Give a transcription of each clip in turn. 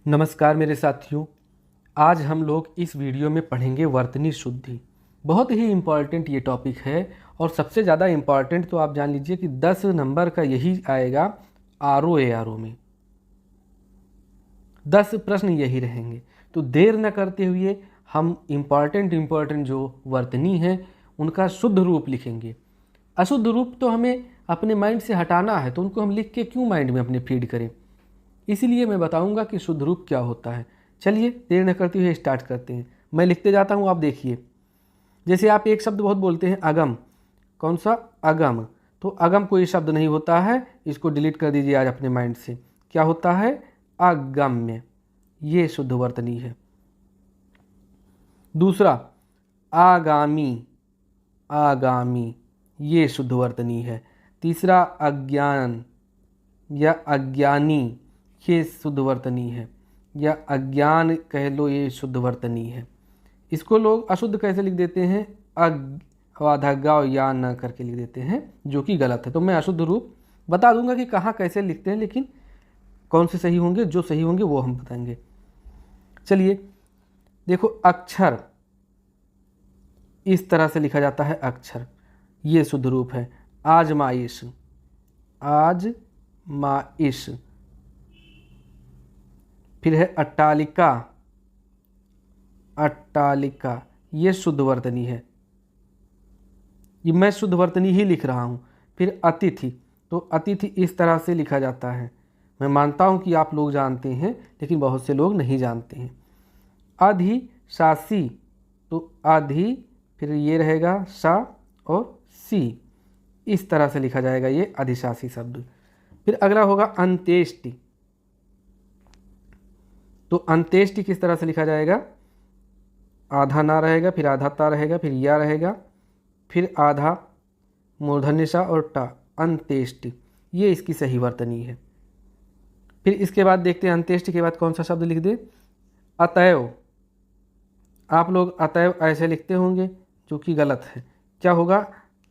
नमस्कार मेरे साथियों। आज हम लोग इस वीडियो में पढ़ेंगे वर्तनी शुद्धि। बहुत ही इम्पॉर्टेंट ये टॉपिक है और सबसे ज़्यादा इम्पॉर्टेंट तो आप जान लीजिए कि 10 नंबर का यही आएगा। RO में 10 प्रश्न यही रहेंगे। तो देर न करते हुए हम इम्पॉर्टेंट जो वर्तनी हैं उनका शुद्ध रूप लिखेंगे। अशुद्ध रूप तो हमें अपने माइंड से हटाना है, तो उनको हम लिख के क्यों माइंड में अपने फीड करें। इसीलिए मैं बताऊंगा कि शुद्ध रूप क्या होता है। चलिए देर न करते हुए स्टार्ट करते हैं। मैं लिखते जाता हूँ, आप देखिए। जैसे आप एक शब्द बहुत बोलते हैं, अगम। कौन सा? अगम। तो अगम कोई शब्द नहीं होता है, इसको डिलीट कर दीजिए आज अपने माइंड से। क्या होता है? अगम्य। ये शुद्ध वर्तनी है। दूसरा, आगामी। आगामी, ये शुद्ध वर्तनी है। तीसरा, अज्ञान या अज्ञानी, ये शुद्ध वर्तनी है। या अज्ञान कह लो, ये शुद्ध वर्तनी है। इसको लोग अशुद्ध कैसे लिख देते हैं? आधा गाव या न करके लिख देते हैं, जो कि गलत है। तो मैं अशुद्ध रूप बता दूंगा कि कहाँ कैसे लिखते हैं, लेकिन कौन से सही होंगे, जो सही होंगे वो हम बताएंगे। चलिए देखो, अक्षर इस तरह से लिखा जाता है। अक्षर ये शुद्ध रूप है। आजमाइश। आजमाइश। फिर है अट्टालिका। अट्टालिका, ये शुद्ध वर्तनी है। ये मैं शुद्ध वर्तनी ही लिख रहा हूँ। फिर अतिथि, तो अतिथि इस तरह से लिखा जाता है। मैं मानता हूँ कि आप लोग जानते हैं, लेकिन बहुत से लोग नहीं जानते हैं। अधिशासी, तो अधि, फिर ये रहेगा सा और सी, इस तरह से लिखा जाएगा ये अधिशासी शब्द। फिर अगला होगा अंत्येष्टि। तो अंत्येष्टि किस तरह से लिखा जाएगा? आधा ना रहेगा, फिर आधा ता रहेगा, फिर या रहेगा, फिर आधा मूर्धन्य सा और टा, अंत्येष्टि। ये इसकी सही वर्तनी है। फिर इसके बाद देखते हैं अंत्येष्टि के बाद कौन सा शब्द लिख दे। अतएव। आप लोग अतएव ऐसे लिखते होंगे, जो कि गलत है। क्या होगा?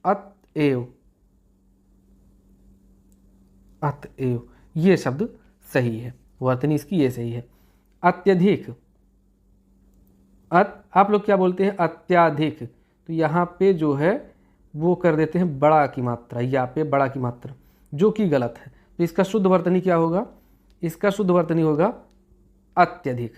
अतएव। अतएव, ये शब्द सही है। वर्तनी इसकी ये सही है। अत्यधिक। आप लोग क्या बोलते हैं? अत्याधिक। तो यहाँ पे जो है वो कर देते हैं बड़ा की मात्रा, यहाँ पे बड़ा की मात्रा, जो कि गलत है। तो इसका शुद्ध वर्तनी क्या होगा? इसका शुद्ध वर्तनी होगा अत्यधिक।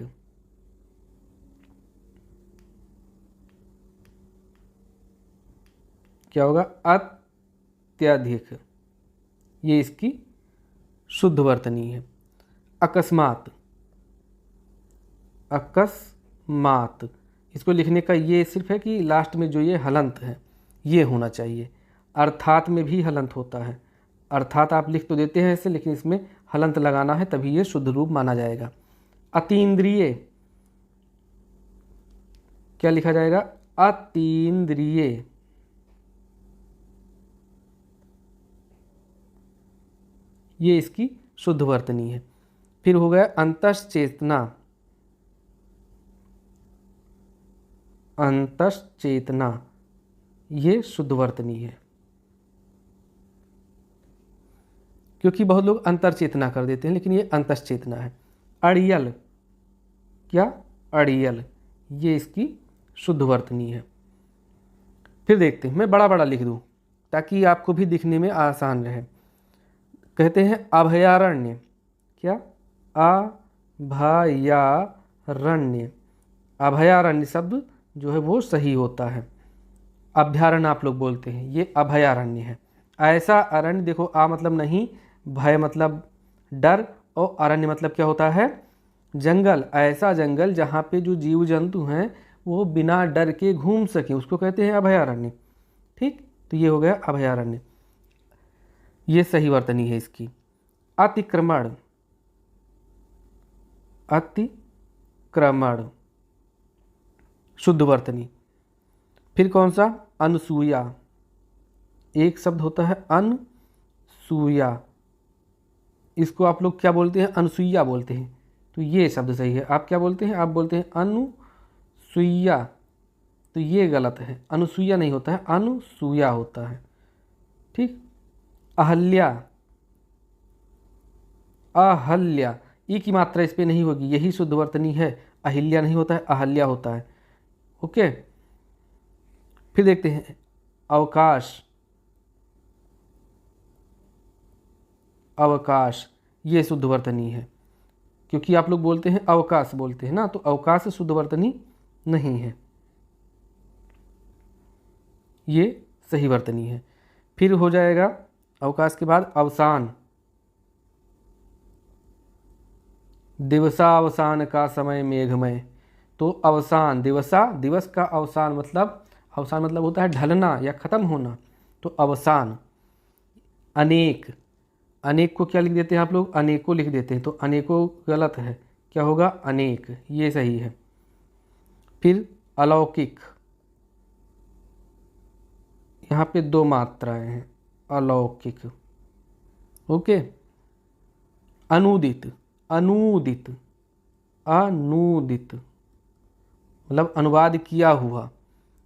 क्या होगा? अत्यधिक, ये इसकी शुद्ध वर्तनी है। अकस्मात। अकस्मात, इसको लिखने का ये सिर्फ है कि लास्ट में जो ये हलंत है ये होना चाहिए। अर्थात में भी हलंत होता है। अर्थात आप लिख तो देते हैं ऐसे, लेकिन इसमें हलंत लगाना है, तभी ये शुद्ध रूप माना जाएगा। अतीन्द्रिय, क्या लिखा जाएगा? अतीन्द्रिय। ये इसकी शुद्ध वर्तनी है। फिर हो गया अंतश्चेतना। अंतश्चेतना, ये शुद्ध वर्तनी है। क्योंकि बहुत लोग अंतर्चेतना कर देते हैं, लेकिन ये अंतश्चेतना है। अड़ियल। क्या? अड़ियल, ये इसकी शुद्ध वर्तनी है। फिर देखते हैं, मैं बड़ा बड़ा लिख दूं ताकि आपको भी दिखने में आसान रहे। कहते हैं अभयारण्य। क्या? अभयारण्य। अभयारण्य शब्द जो है वो सही होता है। अभयारण्य आप लोग बोलते हैं, ये अभयारण्य है। ऐसा अरण्य, देखो आ मतलब नहीं, भय मतलब डर, और अरण्य मतलब क्या होता है? जंगल। ऐसा जंगल जहाँ पे जो जीव जंतु हैं वो बिना डर के घूम सके, उसको कहते हैं अभयारण्य। ठीक, तो ये हो गया अभयारण्य, ये सही वर्तनी है इसकी। अतिक्रमण। अतिक्रमण, शुद्ध वर्तनी। फिर कौन सा? अनसूया। एक शब्द होता है अनसूया, इसको आप लोग क्या बोलते हैं? अनसुईया बोलते हैं। तो ये शब्द सही है। आप क्या बोलते हैं? आप बोलते हैं अनुसुईया, तो ये गलत है। अनुसुईया नहीं होता है, अनुसूया होता है। ठीक। अहल्या। अहल्या, ई की मात्रा इस पे नहीं होगी, यही शुद्ध वर्तनी है। अहिल्या नहीं होता है, अहल्या होता है। ओके, फिर देखते हैं अवकाश। अवकाश ये शुद्ध वर्तनी है, क्योंकि आप लोग बोलते हैं अवकाश बोलते हैं ना, तो अवकाश शुद्ध वर्तनी नहीं है, ये सही वर्तनी है। फिर हो जाएगा अवकाश के बाद अवसान। दिवसावसान का समय मेघमय, तो अवसान, दिवसा दिवस का अवसान मतलब होता है ढलना या ख़त्म होना, तो अवसान। अनेक, अनेक को क्या लिख देते हैं आप लोग, अनेकों लिख देते हैं, तो अनेकों गलत है, क्या होगा अनेक, ये सही है। फिर अलौकिक, यहाँ पे 2 मात्राएं हैं, अलौकिक। ओके, अनुदित, अनुदित, अनुदित मतलब अनुवाद किया हुआ,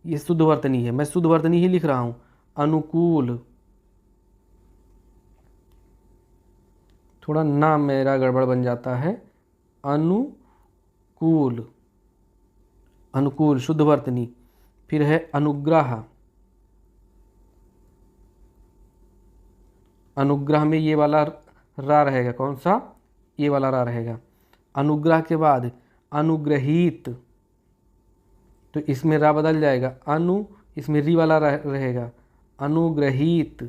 ये शुद्ध वर्तनी है, मैं शुद्ध वर्तनी ही लिख रहा हूँ। अनुकूल, थोड़ा नाम मेरा गड़बड़ बन जाता है, अनुकूल, अनुकूल शुद्ध वर्तनी। फिर है अनुग्रह, अनुग्रह में ये वाला रा रहेगा, कौन सा, ये वाला रा रहेगा। अनुग्रह के बाद अनुग्रहीत, तो इसमें रा बदल जाएगा, अनु इसमें री वाला रहेगा, अनुग्रहीत।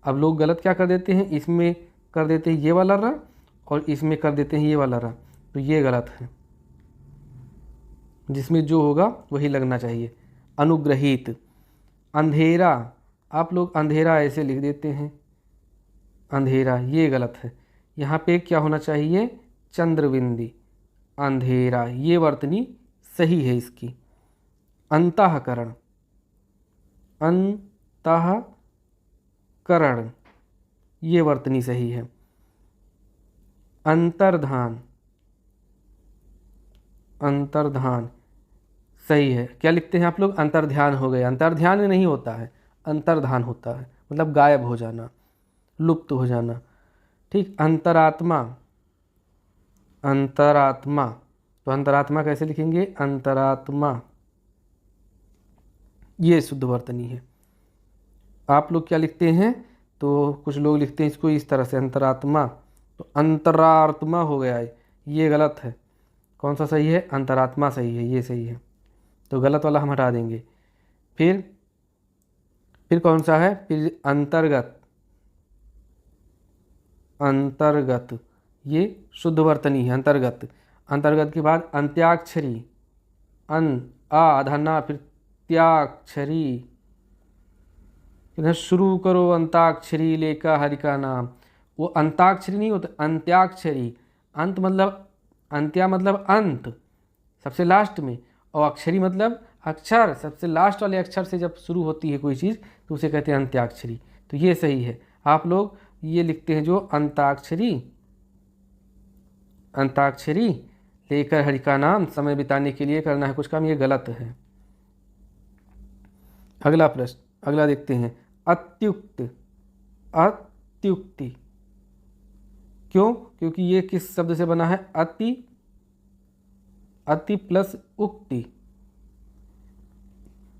अब लोग गलत क्या कर देते हैं, इसमें कर देते हैं ये वाला रा और इसमें कर देते हैं ये वाला रा, तो ये गलत है, जिसमें जो होगा वही लगना चाहिए। अनुग्रहीत। अंधेरा, आप लोग अंधेरा ऐसे लिख देते हैं, अंधेरा, ये गलत है, यहाँ पे क्या होना चाहिए, चंद्रबिंदी। अंधेरा, ये वर्तनी सही है इसकी। अंतःकरण, अंतःकरण ये वर्तनी सही है। अंतर्धान, अंतर्धान सही है। क्या लिखते हैं आप लोग, अंतर्ध्यान हो गया, अंतर्ध्यान नहीं होता है, अंतर्धान होता है, मतलब गायब हो जाना, लुप्त हो जाना। ठीक, अंतरात्मा, अंतरात्मा, तो अंतरात्मा कैसे लिखेंगे, अंतरात्मा, ये शुद्ध वर्तनी है। आप लोग क्या लिखते हैं, तो कुछ लोग लिखते हैं इसको इस तरह से, अंतरात्मा, तो अंतरात्मा हो गया है, ये गलत है। कौन सा सही है, अंतरात्मा सही है, ये सही है, तो गलत वाला हम हटा देंगे। फिर कौन सा है, फिर अंतर्गत, अंतर्गत ये शुद्ध वर्तनी है, अंतर्गत। अंतर्गत के बाद अंत्याक्षरी, आधा ना, फिर त्याक्षरी, इधर शुरू करो अंताक्षरी लेकर हरि का नाम, वो अंताक्षरी नहीं होता, अंत्याक्षरी। अंत मतलब, अंत्या मतलब अंत, सबसे लास्ट में, और अक्षरी मतलब अक्षर, सबसे लास्ट वाले अक्षर से जब शुरू होती है कोई चीज़ तो उसे कहते हैं अंत्याक्षरी, तो ये सही है। आप लोग ये लिखते हैं जो अंताक्षरी, अंताक्षरी लेकर हरि का नाम, समय बिताने के लिए करना है कुछ काम, ये गलत है। अगला प्रश्न, अगला देखते हैं, अत्युक्त, अत्युक्ति, क्यों, क्योंकि ये किस शब्द से बना है, अति, अति प्लस उक्ति,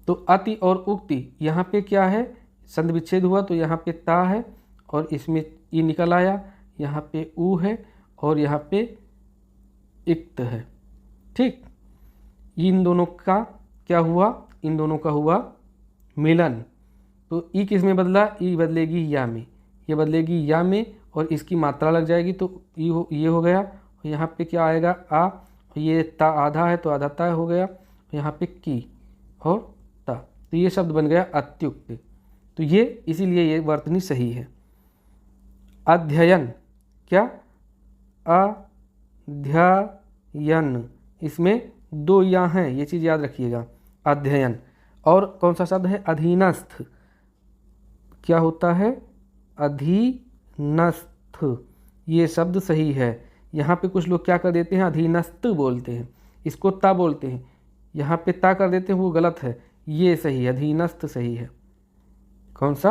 तो अति और उक्ति, यहाँ पे क्या है, संधि विच्छेद हुआ तो यहाँ पे ता है और इसमें ई निकल आया, यहाँ पे ऊ है और यहाँ पे इक्त है। ठीक, इन दोनों का क्या हुआ, इन दोनों का हुआ मिलन, तो ई किस में बदला, ई बदलेगी या में, ये बदलेगी या में और इसकी मात्रा लग जाएगी, तो ये हो गया, और यहाँ पे क्या आएगा, आ, ये ता आधा है तो आधा ता हो गया, यहाँ पे की और ता, तो ये शब्द बन गया अत्युक्त, तो ये इसीलिए ये वर्तनी सही है। अध्ययन, क्या, अध्ययन, इसमें 2 या हैं, ये चीज़ याद रखिएगा, अध्ययन। और कौन सा शब्द है, अधीनस्थ, क्या होता है, अधीनस्थ, ये शब्द सही है। यहाँ पे कुछ लोग क्या कर देते हैं, अधीनस्थ बोलते हैं, इसको ता बोलते हैं, यहाँ पे ता कर देते हैं, वो गलत है, ये सही है, अधीनस्थ सही है। कौन सा,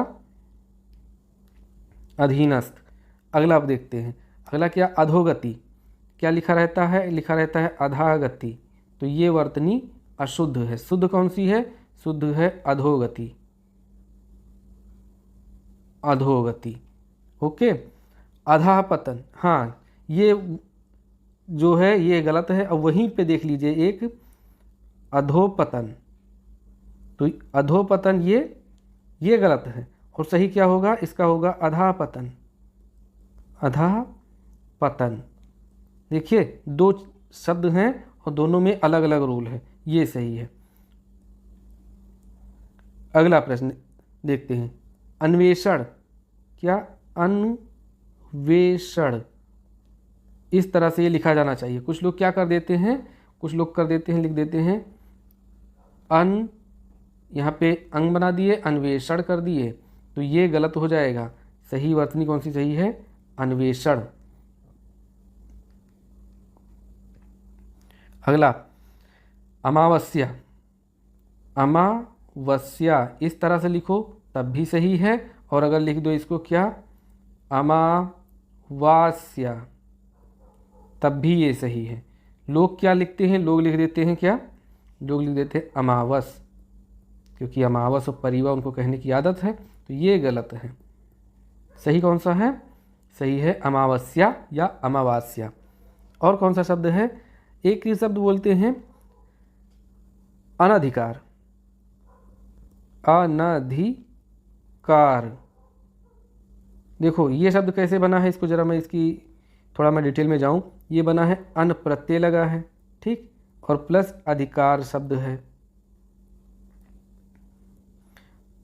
अधीनस्थ। अगला आप देखते हैं, अगला क्या, अधोगति, क्या लिखा रहता है? लिखा रहता है अधागति। तो ये वर्तनी अशुद्ध है। शुद्ध कौन सी है? शुद्ध है अधोगति। अधोगति। ओके। अधः पतन, हाँ ये जो है ये गलत है। अब वहीं पे देख लीजिए एक अधोपतन, तो अधोपतन ये गलत है। और सही क्या होगा? इसका होगा अधः पतन। अधः पतन। देखिए दो शब्द हैं और दोनों में अलग अलग रूल है, ये सही है। अगला प्रश्न देखते हैं। अन्वेषण, क्या अन्वेषण इस तरह से ये लिखा जाना चाहिए। कुछ लोग क्या कर देते हैं, कुछ लोग कर देते हैं, लिख देते हैं अन, यहाँ पे अंग बना दिए, अन्वेषण कर दिए, तो ये गलत हो जाएगा। सही वर्तनी कौन सी सही है? अन्वेषण। अगला अमावस्या। अमावस्या इस तरह से लिखो तब भी सही है, और अगर लिख दो इसको क्या अमावास्या तब भी ये सही है। लोग क्या लिखते हैं? लोग लिख देते हैं क्या? लोग लिख देते हैं अमावस, क्योंकि अमावस और परिवा उनको कहने की आदत है, तो ये गलत है। सही कौन सा है? सही है अमावस्या या अमावास्या। और कौन सा शब्द है? एक ही शब्द बोलते हैं अनधिकार। अनधिकार, देखो ये शब्द कैसे बना है, इसको जरा मैं थोड़ा मैं डिटेल में जाऊं। ये बना है अन प्रत्यय लगा है, ठीक, और प्लस अधिकार शब्द है।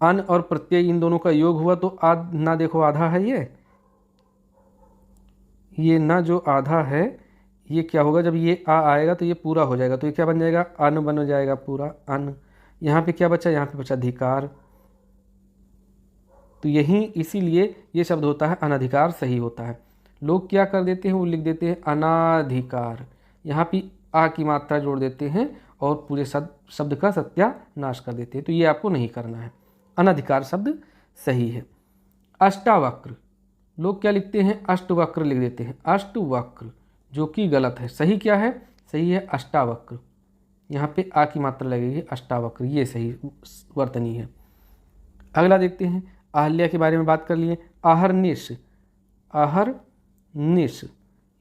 अन और प्रत्यय इन दोनों का योग हुआ तो ना देखो आधा है ये ना जो आधा है ये क्या होगा? जब ये आ आएगा तो ये पूरा हो जाएगा, तो ये क्या बन जाएगा? अन बन जाएगा पूरा अन। यहाँ पे क्या बचा? यहाँ पे बचा अधिकार। तो यही इसीलिए ये शब्द होता है अनधिकार, सही होता है। लोग क्या कर देते हैं? वो लिख देते हैं अनाधिकार, यहाँ पे आ की मात्रा जोड़ देते हैं और पूरे शब्द का सत्यानाश कर देते हैं, तो ये आपको नहीं करना है। अनधिकार शब्द सही है। अष्टावक्र, लोग क्या लिखते हैं? अष्टवक्र लिख देते हैं, अष्टवक्र, जो कि गलत है। सही क्या है? सही है अष्टावक्र, यहाँ पे आ की मात्रा लगेगी, अष्टावक्र, ये सही वर्तनी है। अगला देखते हैं। अहल्या के बारे में बात कर लिए। अहर्निश, अहर्निश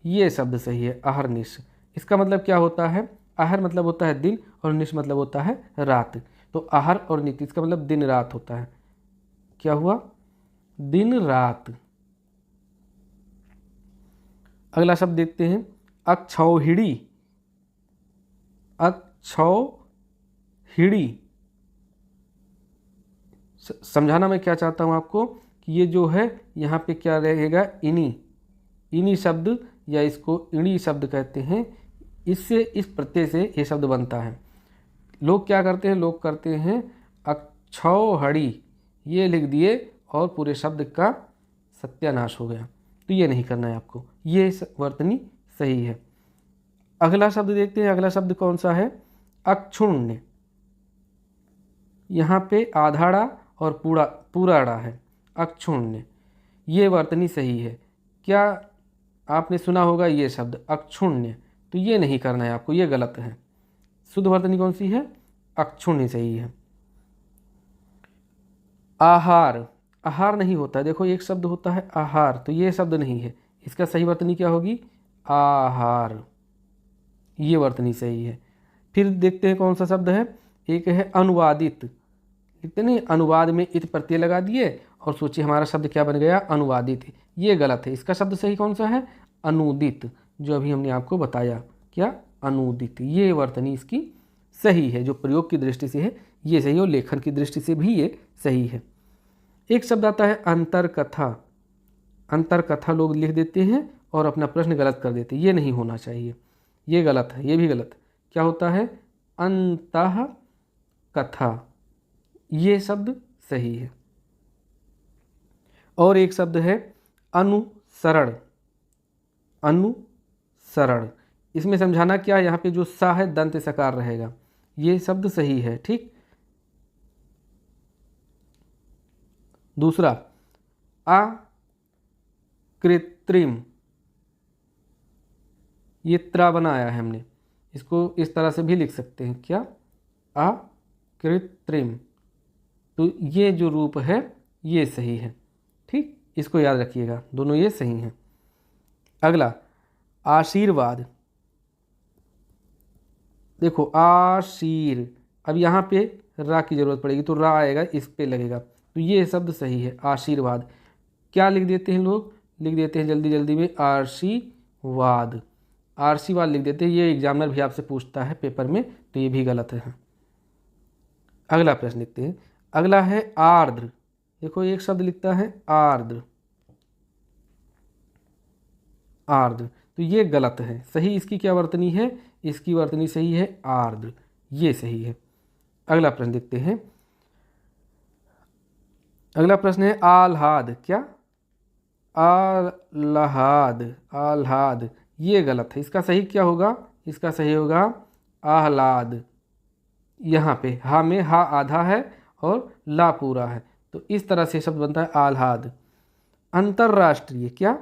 ये शब्द सही है, अहर्निश। इसका मतलब क्या होता है? आहर मतलब होता है दिन और निश मतलब होता है रात, तो आहर और निश इसका मतलब दिन रात होता है। क्या हुआ? दिन रात। अगला शब्द देखते हैं। अक्षौहिणी, अक्षौहिणी समझाना मैं क्या चाहता हूँ आपको कि ये जो है यहाँ पे क्या रहेगा? इनी शब्द, या इसको इणी शब्द कहते हैं, इससे इस प्रत्यय से ये शब्द बनता है। लोग क्या करते हैं? लोग करते हैं अक्षौहिणी, ये लिख दिए और पूरे शब्द का सत्यानाश हो गया, तो ये नहीं करना है आपको, ये वर्तनी सही है। अगला शब्द देखते हैं। अगला शब्द कौन सा है? अक्षुण्य। यहाँ पे आधाड़ा और पूराड़ा है, अक्षुण्य, ये वर्तनी सही है। क्या आपने सुना होगा ये शब्द अक्षुण्य? तो ये नहीं करना है आपको, ये गलत है। शुद्ध वर्तनी कौन सी है? अक्षुण्य सही है। आहार, आहार नहीं होता है, देखो एक शब्द होता है आहार, तो ये शब्द नहीं है, इसका सही वर्तनी क्या होगी? आहार, ये वर्तनी सही है। फिर देखते हैं कौन सा शब्द है। एक है अनुवादित, लिखते नहीं अनुवाद में इत प्रत्यय लगा दिए और सोचिए हमारा शब्द क्या बन गया? अनुवादित, ये गलत है। इसका शब्द सही कौन सा है? अनुदित, जो अभी हमने आपको बताया, क्या? अनुदित, ये वर्तनी इसकी सही है, जो प्रयोग की दृष्टि से है ये सही, और लेखन की दृष्टि से भी ये सही है। एक शब्द आता है अंतरकथा। अंतरकथा लोग लिख देते हैं और अपना प्रश्न गलत कर देते हैं, ये नहीं होना चाहिए, ये गलत है, ये भी गलत। क्या होता है? अंतः कथा, ये शब्द सही है। और एक शब्द है अनुसरण। अनुसरण, इसमें समझाना क्या, यहाँ पे जो सा है दंत सकार रहेगा, ये शब्द सही है, ठीक। दूसरा अकृत्रिम, ये त्रा बनाया है हमने, इसको इस तरह से भी लिख सकते हैं, क्या, अकृत्रिम। तो ये जो रूप है ये सही है। ठीक, इसको याद रखिएगा, दोनों ये सही हैं। अगला आशीर्वाद। देखो आशीर, अब यहाँ पे रा की जरूरत पड़ेगी तो रा आएगा, इस पे लगेगा, तो ये शब्द सही है आशीर्वाद। क्या लिख देते हैं लोग, लिख देते हैं जल्दी जल्दी में आशीर्वाद, आशीर्वाद लिख देते हैं। ये एग्जामिनर भी आपसे पूछता है पेपर में, तो ये भी गलत है। अगला प्रश्न लिखते हैं, अगला है आर्द्र। देखो एक शब्द लिखता है आर्द्र, आर्द्र, तो ये गलत है। सही इसकी क्या वर्तनी है, इसकी वर्तनी सही है आर्द्र, ये सही है। अगला प्रश्न देखते हैं, अगला प्रश्न है आह्लाद। क्या, आह्लाद, आह्लाद, ये गलत है। इसका सही क्या होगा, इसका सही होगा आह्लाद। यहाँ पे हा में हा आधा है और ला पूरा है, तो इस तरह से शब्द बनता है आह्लाद। अंतर्राष्ट्रीय, क्या,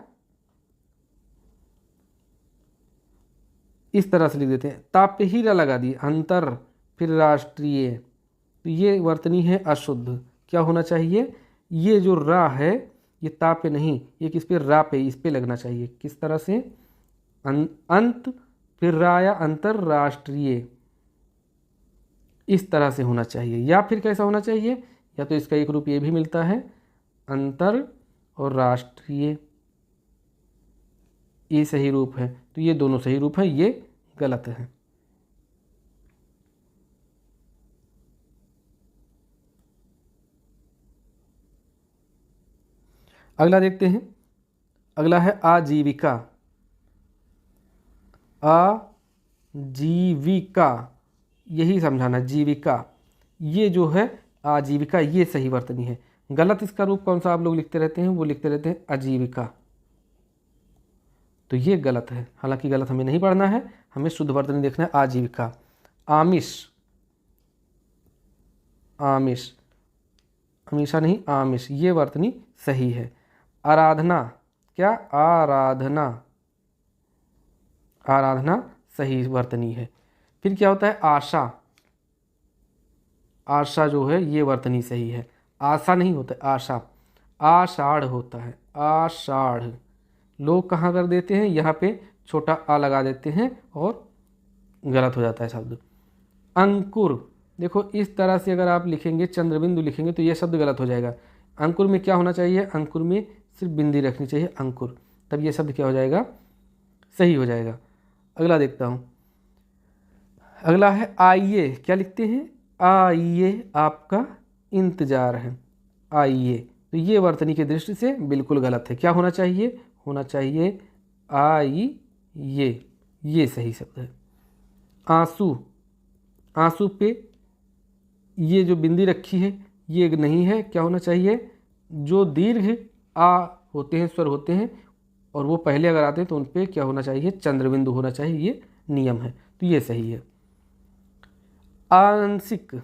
इस तरह से लिख देते हैं, ताप पे ही रा लगा दिए, अंतर फिर राष्ट्रीय, तो ये वर्तनी है अशुद्ध। क्या होना चाहिए, ये जो रा है ये ता पे नहीं, ये किस पे, रा पे, इस पे लगना चाहिए। किस तरह से, अंत फिर रा या अंतर्राष्ट्रीय, इस तरह से होना चाहिए। या फिर कैसा होना चाहिए, या तो इसका एक रूप ये भी मिलता है अंतर और राष्ट्रीय, ये सही रूप है, तो ये दोनों सही रूप है, ये गलत है। अगला देखते हैं, अगला है आजीविका। आजीविका, यही समझाना, जीविका, ये जो है आजीविका, ये सही वर्तनी है। गलत इसका रूप कौन सा आप लोग लिखते रहते हैं, वो लिखते रहते हैं आजीविका, तो ये गलत है। हालांकि गलत हमें नहीं पढ़ना है, हमें शुद्ध वर्तनी देखना है आजीविका। आमिष, आमिष, हमेशा नहीं, आमिष, ये वर्तनी सही है। आराधना, क्या, आराधना, आराधना सही वर्तनी है। फिर क्या होता है आशा, आशा जो है ये वर्तनी सही है, आशा नहीं होता है, आशा, आषाढ़ होता है, आषाढ़। लोग कहाँ कर देते हैं, यहाँ पे छोटा आ लगा देते हैं और गलत हो जाता है शब्द। अंकुर, देखो इस तरह से अगर आप लिखेंगे, चंद्रबिंदु लिखेंगे, तो ये शब्द गलत हो जाएगा। अंकुर में क्या होना चाहिए, अंकुर में सिर्फ बिंदी रखनी चाहिए, अंकुर, तब ये शब्द क्या हो जाएगा, सही हो जाएगा। अगला देखता हूँ, अगला है आइए। क्या लिखते हैं, आइए, आपका इंतजार है, आइए, तो ये वर्तनी की दृष्टि से बिल्कुल गलत है। क्या होना चाहिए, होना चाहिए आइए, ये सही शब्द है। आंसू, आंसू पे ये जो बिंदी रखी है ये नहीं है, क्या होना चाहिए, जो दीर्घ आ होते हैं, स्वर होते हैं, और वो पहले अगर आते हैं तो उन पे क्या होना चाहिए, चंद्रबिंदु होना चाहिए, ये नियम है, तो ये सही है। आंशिक,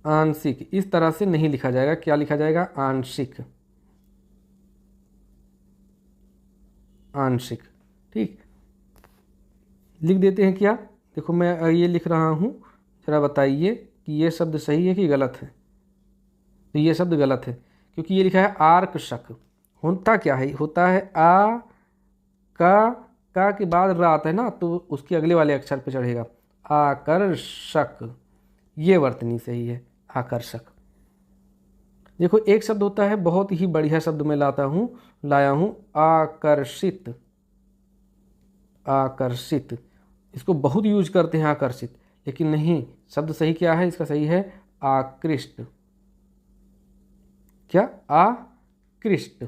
आंशिक इस तरह से नहीं लिखा जाएगा, क्या लिखा जाएगा, आंशिक, आंशिक। ठीक, लिख देते हैं क्या, देखो मैं ये लिख रहा हूँ, जरा बताइए कि ये शब्द सही है कि गलत है। तो ये शब्द गलत है, क्योंकि ये लिखा है आर्कषक। होता क्या है, होता है आ का के बाद रा आता है ना, तो उसके अगले वाले अक्षर पे चढ़ेगा, आकर्षक, ये वर्तनी सही है, आकर्षक। देखो एक शब्द होता है, बहुत ही बढ़िया शब्द मैं लाया हूँ, आकर्षित, आकर्षित, इसको बहुत यूज करते हैं आकर्षित, लेकिन नहीं, शब्द सही क्या है, इसका सही है आकृष्ट, क्या, आकृष्ट,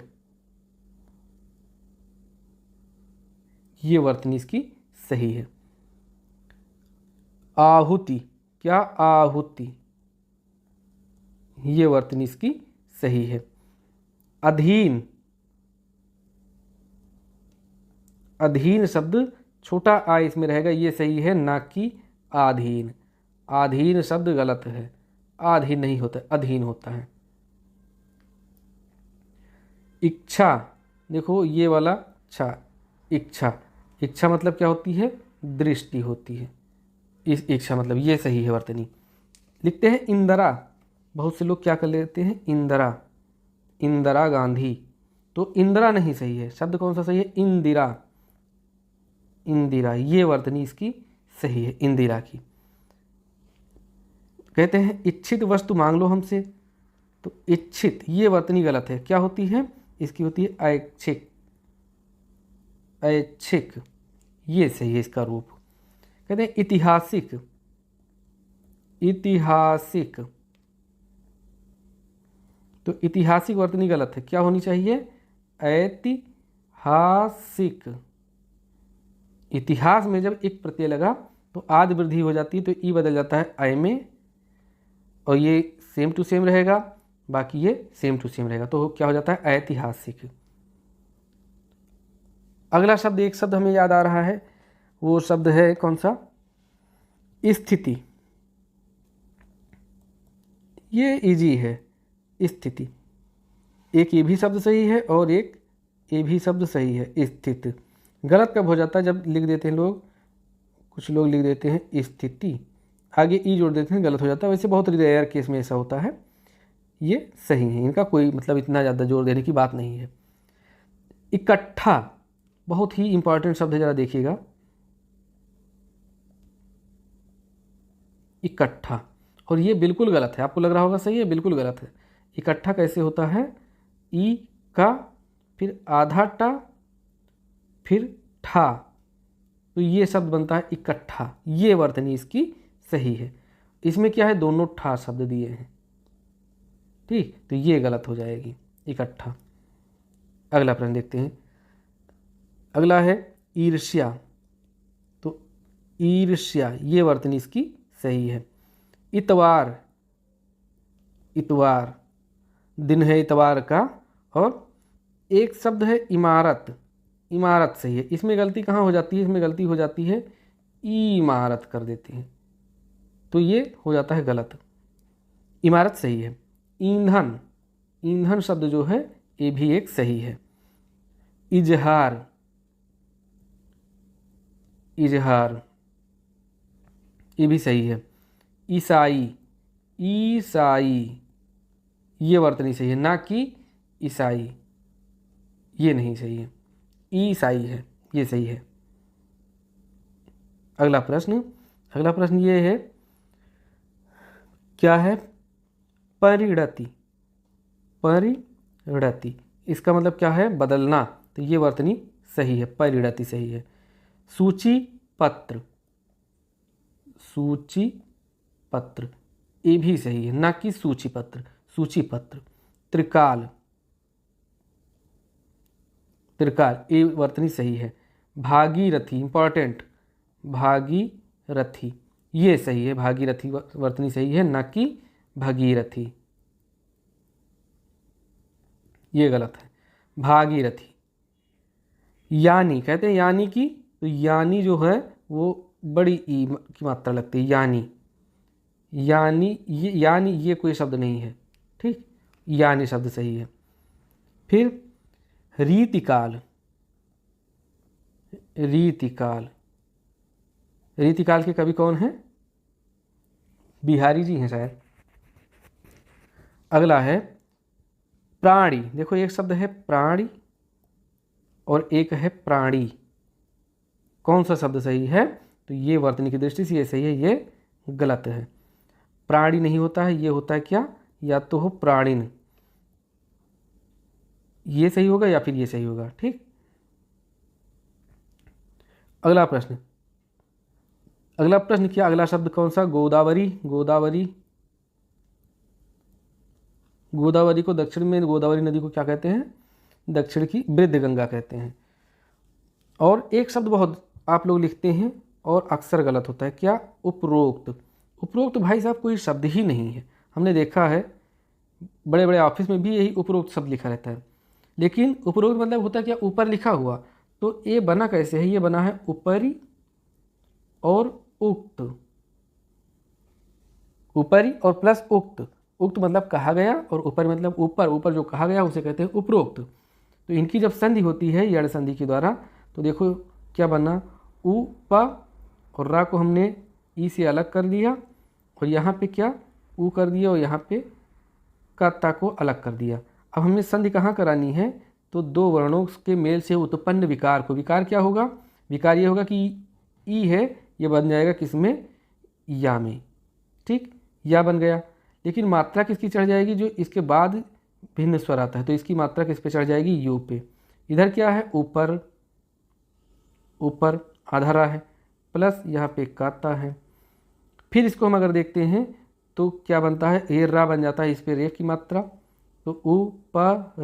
ये वर्तनी इसकी सही है। आहुति, क्या, आहुति, ये वर्तनी इसकी सही है। अधीन, अधीन शब्द छोटा आ इसमें रहेगा, ये सही है, ना कि आधीन। आधीन शब्द गलत है, आधीन नहीं होता, अधीन होता है। इच्छा, देखो ये वाला छा, इच्छा, इच्छा मतलब क्या होती है? दृष्टि होती है। इस इच्छा मतलब ये सही है वर्तनी। लिखते हैं इंदिरा, बहुत से लोग क्या कर लेते हैं? इंदिरा, इंदिरा गांधी, तो इंदिरा नहीं सही है। शब्द कौन सा सही है? इंदिरा, इंदिरा, ये वर्तनी इसकी सही है, इंदिरा की। कहते हैं इच्छित वस्तु मांग लो हमसे, तो इच्छित ये वर्तनी गलत है, क्या होती है? इसकी होती है ऐच्छिक, ऐच्छिक, ये सही है इसका रूप। कहते हैं ऐतिहासिक, ऐतिहासिक, तो ऐतिहासिक वर्तनी गलत है, क्या होनी चाहिए? ऐतिहासिक। इतिहास में जब एक प्रत्यय लगा तो आदि वृद्धि हो जाती है, तो ई बदल जाता है ऐ में, और ये सेम टू सेम रहेगा, बाकी ये सेम टू सेम रहेगा, तो क्या हो जाता है? ऐतिहासिक। अगला शब्द, एक शब्द हमें याद आ रहा है, वो शब्द है कौन सा? स्थिति। ये इजी है, स्थिति। एक ये भी शब्द सही है और एक ये भी शब्द सही है, स्थित। गलत कब हो जाता है? जब लिख देते हैं लोग, कुछ लोग लिख देते हैं स्थिति, आगे ई जोड़ देते हैं, गलत हो जाता है। वैसे बहुत रेयर केस में ऐसा होता है, ये सही है, इनका कोई मतलब इतना ज़्यादा जोर देने की बात नहीं है। इकट्ठा बहुत ही इंपॉर्टेंट शब्द है, ज़रा देखिएगा। इकट्ठा, और ये बिल्कुल गलत है, आपको लग रहा होगा सही है, बिल्कुल गलत है। इकट्ठा कैसे होता है? ई का, फिर आधा टा, फिर ठा, तो ये शब्द बनता है इकट्ठा, ये वर्तनी इसकी सही है। इसमें क्या है? दोनों ठा शब्द दिए हैं, ठीक, तो ये गलत हो जाएगी, इकट्ठा। अगला प्रश्न देखते हैं। अगला है ईर्ष्या, तो ईर्ष्या ये वर्तनी इसकी सही है। इतवार, इतवार, दिन है इतवार का, और एक शब्द है इमारत, इमारत सही है। इसमें गलती कहाँ हो जाती है? इसमें गलती हो जाती है इमारत कर देते हैं, तो ये हो जाता है गलत। इमारत सही है। ईंधन, ईंधन शब्द जो है ये भी एक सही है। इजहार, इजहार ये भी सही है। ईसाई, ईसाई ये वर्तनी सही है, ना कि ईसाई, ये नहीं सही है, ईसाई है, ये सही है। अगला प्रश्न, अगला प्रश्न ये है, क्या है? परिणति, परिणति, इसका मतलब क्या है? बदलना, तो ये वर्तनी सही है, परिणति सही है। सूची पत्र, सूची पत्र ये भी सही है, ना कि सूची पत्र, सूची पत्र। त्रिकाल, त्रिकाल ये वर्तनी सही है। भागीरथी, इंपॉर्टेंट, भागीरथी ये सही है, भागीरथी वर्तनी सही है, ना कि भगीरथी, ये गलत है। भागीरथी। यानी, कहते हैं यानी कि, तो यानी जो है वो बड़ी ई की मात्रा लगती है, यानी, यानी ये कोई शब्द नहीं है, ठीक, यानी शब्द सही है। फिर रीतिकाल, रीतिकाल, रीतिकाल के कवि कौन हैं? बिहारी जी हैं शायद। अगला है प्राणी, देखो एक शब्द है प्राणी और एक है प्राणी, कौन सा शब्द सही है? तो ये वर्तनी की दृष्टि से ये सही है, ये गलत है। प्राणी नहीं होता है, ये होता है क्या? या तो हो प्राणिन, ये सही होगा या फिर ये सही होगा, ठीक। अगला प्रश्न, अगला प्रश्न क्या? अगला शब्द कौन सा? गोदावरी, गोदावरी, गोदावरी को दक्षिण में, गोदावरी नदी को क्या कहते हैं? दक्षिण की वृद्ध गंगा कहते हैं। और एक शब्द बहुत आप लोग लिखते हैं और अक्सर गलत होता है, क्या? उपरोक्त। उपरोक्त भाई साहब कोई शब्द ही नहीं है, हमने देखा है बड़े बड़े ऑफिस में भी यही उपरोक्त शब्द लिखा रहता है, लेकिन उपरोक्त मतलब होता है क्या? ऊपर लिखा हुआ। तो ये बना कैसे है? ये बना है ऊपरी और उक्त, ऊपरी और प्लस उक्त। उक्त मतलब कहा गया और ऊपर मतलब ऊपर, ऊपर जो कहा गया उसे कहते हैं उपरोक्त। तो इनकी जब संधि होती है यड़ संधि के द्वारा, तो देखो क्या बना, उ प और रा को हमने ई से अलग कर लिया और यहाँ पे क्या ऊ कर दिया और यहाँ पे काता को अलग कर दिया। अब हमें संधि कहाँ करानी है, तो दो वर्णों के मेल से उत्पन्न विकार को, विकार क्या होगा, विकार ये होगा कि ई है ये बन जाएगा किसमें, या में, ठीक, या बन गया। लेकिन मात्रा किसकी चढ़ जाएगी, जो इसके बाद भिन्न स्वर आता है तो इसकी मात्रा किस पे चढ़ जाएगी, यू पे। इधर क्या है, ऊपर, ऊपर आधा रा है प्लस यहाँ पे काता है। फिर इसको हम अगर देखते हैं तो क्या बनता है, ए रा बन जाता है, इस पे रेफ की मात्रा, तो ऊपर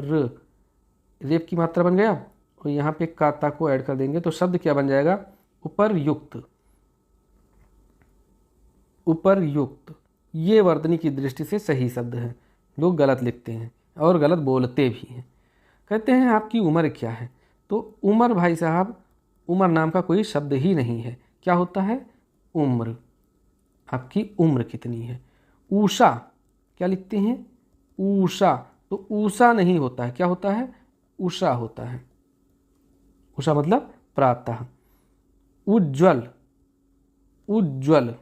रेफ की मात्रा बन गया और यहाँ पे काता को ऐड कर देंगे तो शब्द क्या बन जाएगा, उपरयुक्त, उपरयुक्त। ये वर्तनी की दृष्टि से सही शब्द है। लोग गलत लिखते हैं और गलत बोलते भी हैं। कहते हैं आपकी उम्र क्या है, तो उम्र भाई साहब, उम्र नाम का कोई शब्द ही नहीं है। क्या होता है, उम्र, आपकी उम्र कितनी है। ऊषा क्या लिखते हैं, ऊषा, तो ऊषा नहीं होता है, क्या होता है, उषा होता है। उषा मतलब प्रातः। उज्ज्वल, उज्ज्वल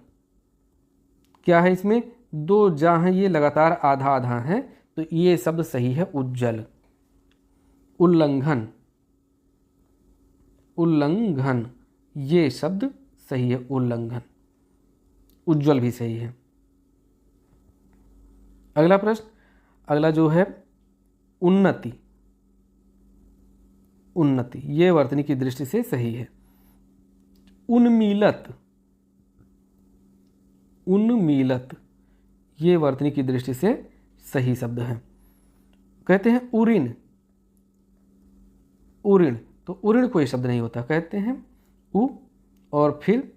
क्या है, इसमें दो जा हैं, ये लगातार आधा आधा हैं तो ये शब्द सही है, उज्ज्वल। उल्लंघन, उल्लंघन ये शब्द सही है, उल्लंघन। उज्ज्वल भी सही है। अगला प्रश्न, अगला जो है उन्नति, उन्नति ये वर्तनी की दृष्टि से सही है। उन्मीलित, उन्मीलित ये वर्तनी की दृष्टि से सही शब्द है। कहते हैं उऋण, उऋण, तो उऋण कोई शब्द नहीं होता, कहते हैं उ और फिर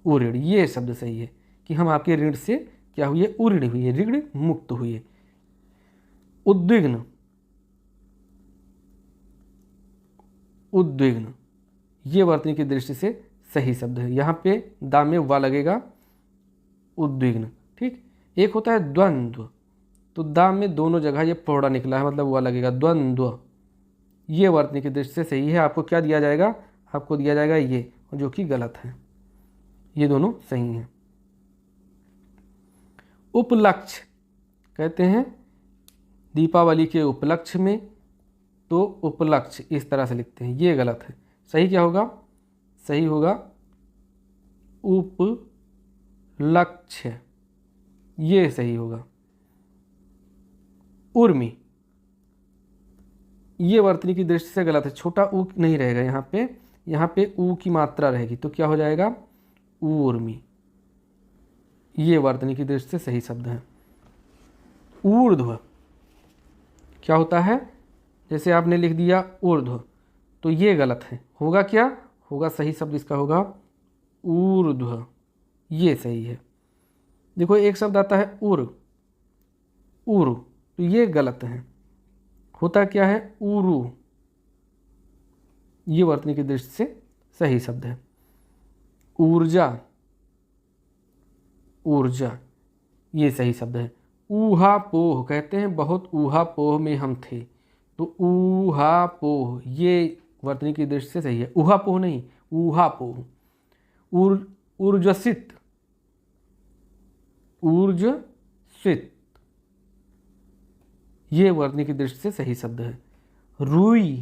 उऋण, ये शब्द सही है कि हम आपके ऋण से क्या हुए, उऋण हुए, ऋण मुक्त हुए। उद्विग्न, उद्विग्न ये वर्तनी की दृष्टि से सही शब्द है। यहाँ पे दाम में वा लगेगा, उद्विग्न, ठीक। एक होता है द्वंद्व, तो दाम में दोनों जगह ये फोड़ा निकला है, मतलब वा लगेगा, द्वंद्व ये वर्तनी की दृष्टि से सही है। आपको क्या दिया जाएगा, आपको दिया जाएगा ये, जो कि गलत है। ये दोनों सही हैं। उपलक्ष्य, कहते हैं दीपावली के उपलक्ष्य में, तो उपलक्ष्य इस तरह से लिखते हैं, ये गलत है। सही क्या होगा, सही होगा उपलक्ष्य, ये सही होगा। उर्मी ये वर्तनी की दृष्टि से गलत है, छोटा ऊ नहीं रहेगा यहाँ पे ऊ की मात्रा रहेगी, तो क्या हो जाएगा, ऊर्मी। ये वर्तनी की दृष्टि से सही शब्द है। ऊर्ध्व क्या होता है, जैसे आपने लिख दिया ऊर्ध्व, तो ये गलत है। होगा क्या, होगा सही शब्द इसका होगा ऊर्ध्व, ये सही है। देखो एक शब्द आता है उर, उरु, तो ये गलत है। होता क्या है, उरु, ये वर्तनी की दृष्टि से सही शब्द है। ऊर्जा, ऊर्जा ये सही शब्द है। ऊहापोह, कहते हैं बहुत ऊहापोह में हम थे, तो ऊहापोह ये वर्तनी की दृष्टि से सही है। ऊहापोह नहीं, ऊहापोह। ऊर्जसित, ऊर्जसित ये वर्तनी की दृष्टि से सही शब्द है। रुई,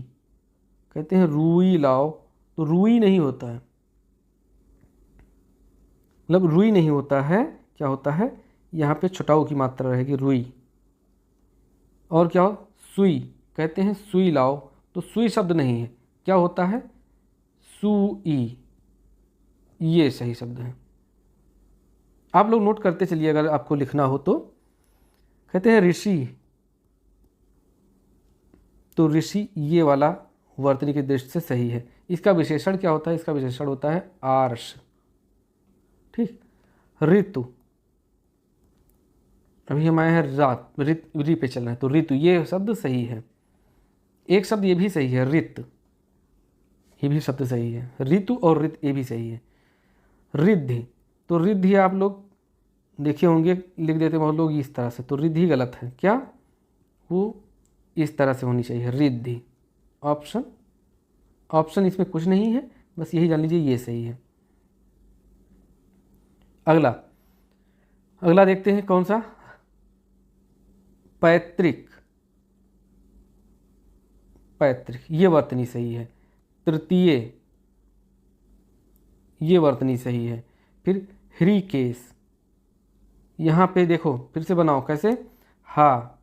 कहते हैं रुई लाओ, तो रुई नहीं होता है, मतलब रुई नहीं होता है, क्या होता है, यहाँ पे छुटाऊ की मात्रा रहेगी, रुई। और क्या हो, सुई, कहते हैं सुई लाओ, तो सुई शब्द नहीं है, क्या होता है, सुई, ये सही शब्द है। आप लोग नोट करते चलिए अगर आपको लिखना हो तो। कहते हैं ऋषि, तो ऋषि ये वाला वर्तनी की दृष्टि से सही है। इसका विशेषण क्या होता है, इसका विशेषण होता है आर्ष, ठीक। ऋतु, अभी हम आए हैं रात, री पे चल रहे हैं, तो ऋतु ये शब्द सही है। एक शब्द ये भी सही है, रित, ये भी शब्द सही है। ऋतु और रित ये भी सही है। रिद्धि, तो रिद्धि आप लोग देखे होंगे लिख देते बहुत लोग इस तरह से, तो रिद्धि गलत है, क्या, वो इस तरह से होनी चाहिए, रिद्धि। ऑप्शन ऑप्शन इसमें कुछ नहीं है, बस यही जान लीजिए ये सही है। अगला अगला देखते हैं कौन सा, पैतृक। पैतृक ये वर्तनी सही है। तृतीय ये वर्तनी सही है। फिर ह्रीकेश, यहाँ पे देखो फिर से बनाओ कैसे, हा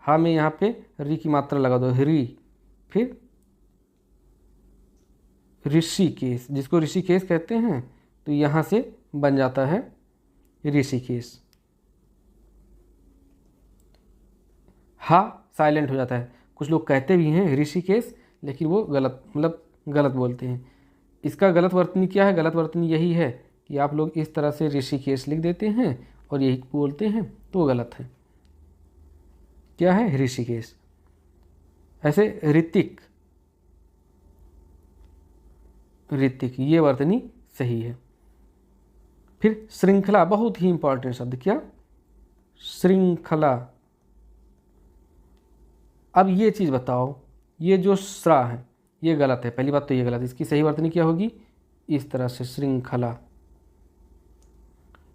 में यहाँ पे री की मात्रा लगा दो, ह्री। फिर ऋषिकेश, जिसको ऋषिकेश कहते हैं, तो यहाँ से बन जाता है ऋषिकेश। हा साइलेंट हो जाता है। कुछ लोग कहते भी हैं ऋषिकेश, लेकिन वो गलत, मतलब गलत बोलते हैं। इसका गलत वर्तनी क्या है, गलत वर्तनी यही है कि आप लोग इस तरह से ऋषिकेश लिख देते हैं और यही बोलते हैं, तो गलत है। क्या है, ऋषिकेश। ऐसे ऋतिक, ऋतिक ये वर्तनी सही है। फिर श्रृंखला, बहुत ही इंपॉर्टेंट शब्द, क्या, श्रृंखला। अब ये चीज़ बताओ, ये जो श्रा है ये गलत है, पहली बात तो ये गलत है। इसकी सही वर्तनी क्या होगी, इस तरह से श्रृंखला।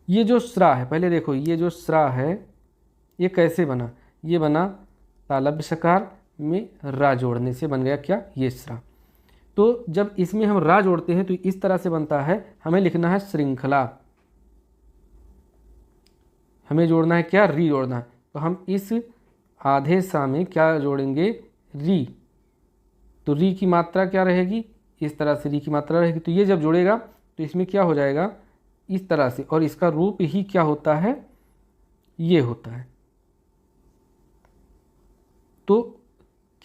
ये जो श्रा है, पहले देखो ये जो श्रा है ये कैसे बना, ये बना तालव्य सकार में रा जोड़ने से बन गया क्या, ये श्रा। तो जब इसमें हम रा जोड़ते हैं तो इस तरह से बनता है, हमें लिखना है श्रृंखला, हमें जोड़ना है क्या, री जोड़ना है। तो हम इस आधे सा में क्या जोड़ेंगे, री। तो री की मात्रा क्या रहेगी, इस तरह से री की मात्रा रहेगी। तो ये जब जोड़ेगा तो इसमें क्या हो जाएगा, इस तरह से, और इसका रूप ही क्या होता है, ये होता है। तो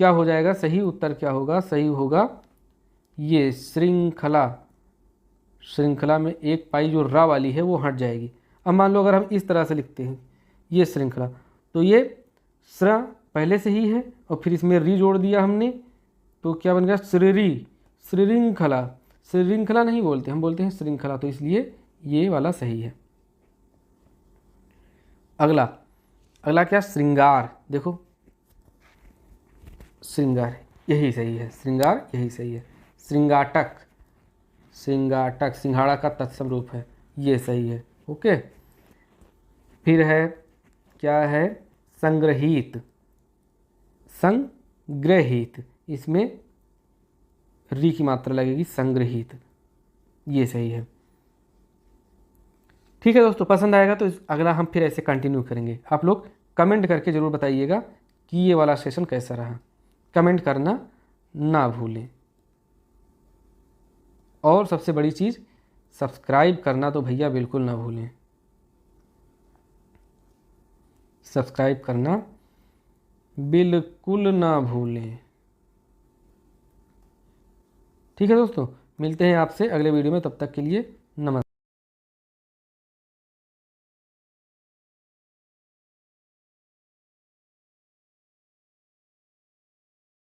क्या हो जाएगा, सही उत्तर क्या होगा, सही होगा ये श्रृंखला। श्रृंखला में एक पाई जो रा वाली है वो हट जाएगी। अब मान लो अगर हम इस तरह से लिखते हैं ये श्रृंखला, तो ये श्र पहले से ही है और फिर इसमें री जोड़ दिया हमने, तो क्या बन गया, श्रीरी, श्रृंखला। श्रृंखला नहीं बोलते, हम बोलते हैं श्रृंखला, तो इसलिए ये वाला सही है। अगला अगला क्या, श्रृंगार। देखो श्रृंगार यही सही है, श्रृंगार यही सही है। श्रृंगाटक, श्रृंगाटक सिंघाड़ा का तत्सम रूप है, ये सही है। ओके। फिर है क्या है, संग्रहित। संग्रहित, इसमें री की मात्रा लगेगी, संग्रहित, ये सही है। ठीक है दोस्तों, पसंद आएगा तो अगला हम फिर ऐसे कंटिन्यू करेंगे। आप लोग कमेंट करके ज़रूर बताइएगा कि ये वाला सेशन कैसा रहा, कमेंट करना ना भूलें। और सबसे बड़ी चीज़, सब्सक्राइब करना तो भैया बिल्कुल ना भूलें, सब्सक्राइब करना बिल्कुल ना भूलें। ठीक है दोस्तों, मिलते हैं आपसे अगले वीडियो में, तब तक के लिए नमस्कार।